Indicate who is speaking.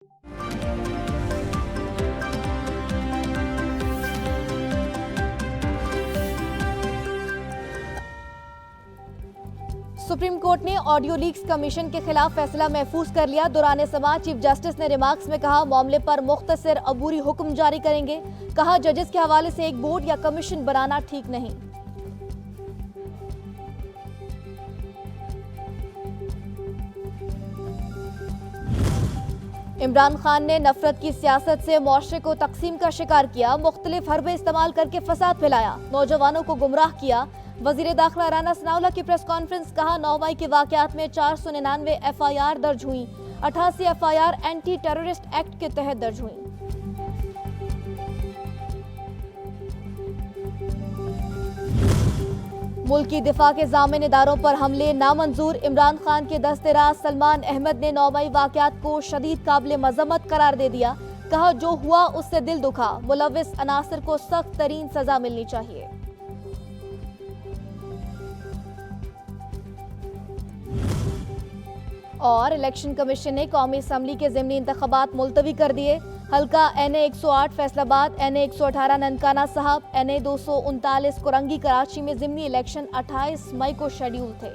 Speaker 1: Supreme court ने audio leaks commission के खिलाफ फैसला महफूज कर लिया। दौरान समाअत चीफ जस्टिस ने रिमार्क्स में कहा, मामले पर मुख्तसर अबूरी हुक्म जारी करेंगे। कहा, जजेस के हवाले से एक बोर्ड या कमीशन बनाना ठीक नहीं। इमरान खान ने नफरत की सियासत से मुआशरे को तकसीम का शिकार किया। मुख्तलिफ हरबे इस्तेमाल करके फसाद फैलाया, नौजवानों को गुमराह किया। वजीर दाखिला राना सनाउल्लाह की प्रेस कॉन्फ्रेंस, कहा, 9 मई के वाकयात में 499 FIR दर्ज हुई। 88 FIR एंटी टेररिस्ट एक्ट के तहत दर्ज हुई। मुल्की दिफा के जामिन इदारों पर हमले नामंजूर। इमरान खान के दस्तराज सलमान अहमद ने 9 मई वाकयात को शदीद काबिल मजम्मत करार दे दिया। कहा, जो हुआ उससे दिल दुखा। मुलव्विस अनासर को सख्त तरीन सजा मिलनी चाहिए। और इलेक्शन कमीशन ने कौमी असम्बली के ज़िमनी इंतखाबात मुलतवी कर दिए। हल्का NA 108 फैसलाबाद, NA 118 ननकाना साहब, NA 239 कुरंगी कराची में ज़िमनी इलेक्शन 28 मई को शेड्यूल थे।